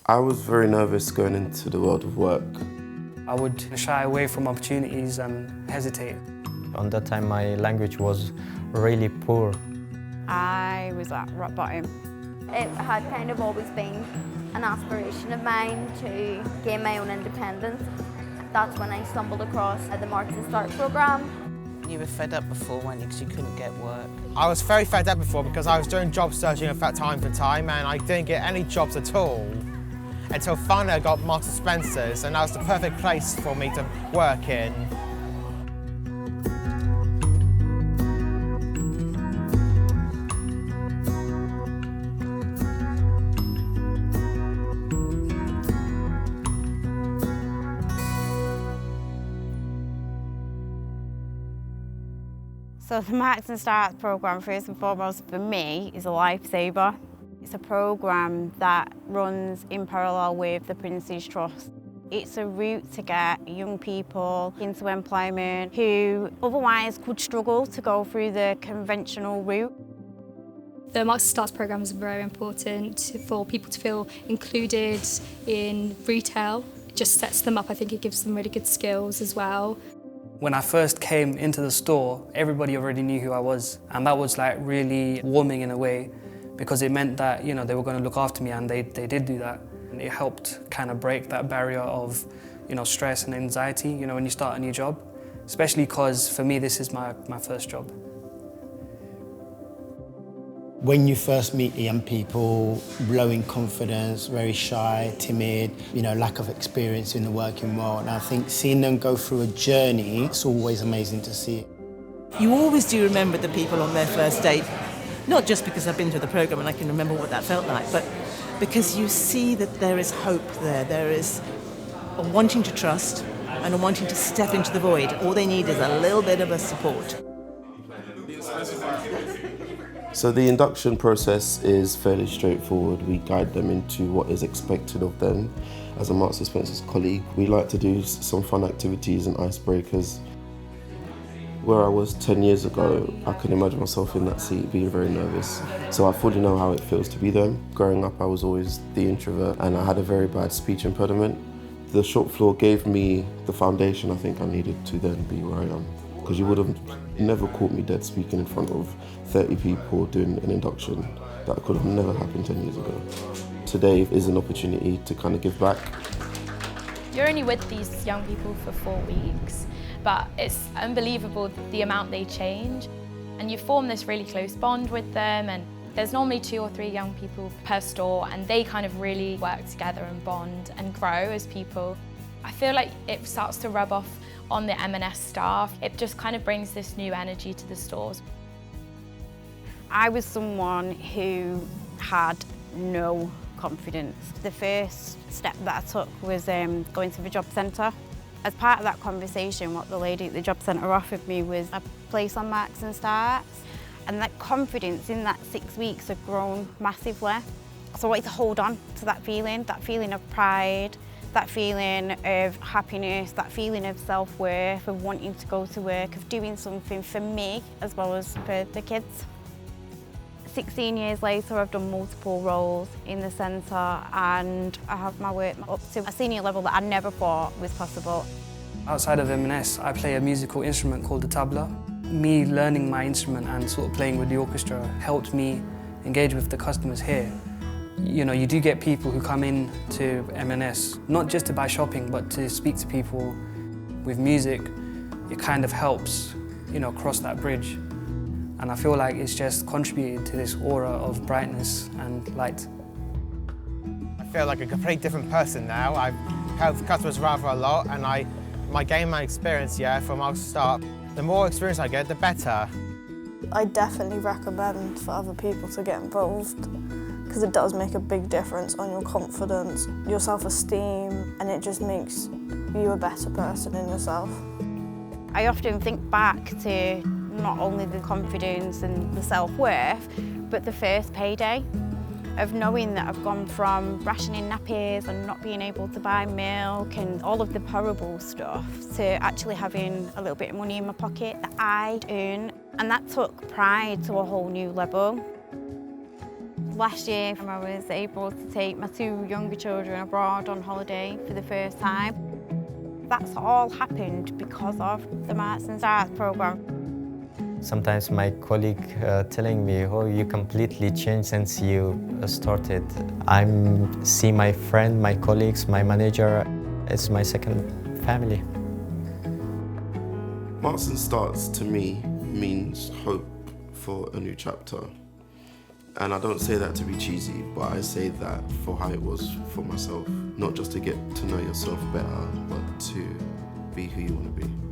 I was very nervous going into the world of work. I would shy away from opportunities and hesitate. On that time my language was really poor. I was at rock bottom. It had kind of always been an aspiration of mine to gain my own independence. That's when I stumbled across the Marks and Start programme. You were fed up before, weren't you, because you couldn't get work? I was very fed up before because I was doing job searching at time to time and I didn't get any jobs at all until finally I got Marks and Spencer's, and that was the perfect place for me to work in. So the Marks and Start programme, first and foremost for me, is a lifesaver. It's a programme that runs in parallel with the Prince's Trust. It's a route to get young people into employment who otherwise could struggle to go through the conventional route. The Marks and Starts programme is very important for people to feel included in retail. It just sets them up. I think it gives them really good skills as well. When I first came into the store, everybody already knew who I was, and that was like really warming in a way, because it meant that, you know, they were going to look after me, and they did do that. And it helped kind of break that barrier of, you know, stress and anxiety, you know, when you start a new job, especially because for me this is my first job. When you first meet the young people, low in confidence, very shy, timid, you know, lack of experience in the working world. And I think seeing them go through a journey, it's always amazing to see. You always do remember the people on their first date, not just because I've been to the programme and I can remember what that felt like, but because you see that there is hope there. There is a wanting to trust and a wanting to step into the void. All they need is a little bit of a support. So the induction process is fairly straightforward. We guide them into what is expected of them. As a Marks and Spencer's colleague, we like to do some fun activities and icebreakers. Where I was 10 years ago, I can imagine myself in that seat being very nervous. So I fully know how it feels to be them. Growing up, I was always the introvert and I had a very bad speech impediment. The shop floor gave me the foundation I think I needed to then be where I am. Because you would have never caught me dead speaking in front of 30 people doing an induction. That could have never happened 10 years ago. Today is an opportunity to kind of give back. You're only with these young people for 4 weeks, but it's unbelievable the amount they change. And you form this really close bond with them, and there's normally 2 or 3 young people per store, and they kind of really work together and bond and grow as people. I feel like it starts to rub off on the M&S staff. It just kind of brings this new energy to the stores. I was someone who had no confidence. The first step that I took was going to the job centre. As part of that conversation, what the lady at the job centre offered me was a place on Marks and Starts, and that confidence in that 6 weeks had grown massively. So I wanted to hold on to that feeling of pride, that feeling of happiness, that feeling of self-worth, of wanting to go to work, of doing something for me as well as for the kids. 16 years later, I've done multiple roles in the centre and I have my work up to a senior level that I never thought was possible. Outside of M&S, I play a musical instrument called the tabla. Me learning my instrument and sort of playing with the orchestra helped me engage with the customers here. You know, you do get people who come in to M&S, not just to buy shopping, but to speak to people with music. It kind of helps, you know, cross that bridge. And I feel like it's just contributed to this aura of brightness and light. I feel like a completely different person now. I've helped customers rather a lot, and I gain my experience, from Marks and Start. The more experience I get, the better. I definitely recommend for other people to get involved, because it does make a big difference on your confidence, your self-esteem, and it just makes you a better person in yourself. I often think back to not only the confidence and the self-worth, but the first payday of knowing that I've gone from rationing nappies and not being able to buy milk and all of the horrible stuff to actually having a little bit of money in my pocket that I'd earned. And that took pride to a whole new level. Last year I was able to take my 2 younger children abroad on holiday for the first time. That's all happened because of the Marks and Stars programme. Sometimes my colleague telling me, oh, you completely changed since you started. I see my friend, my colleagues, my manager, it's my second family. Marks and Starts to me means hope for a new chapter. And I don't say that to be cheesy, but I say that for how it was for myself. Not just to get to know yourself better, but to be who you want to be.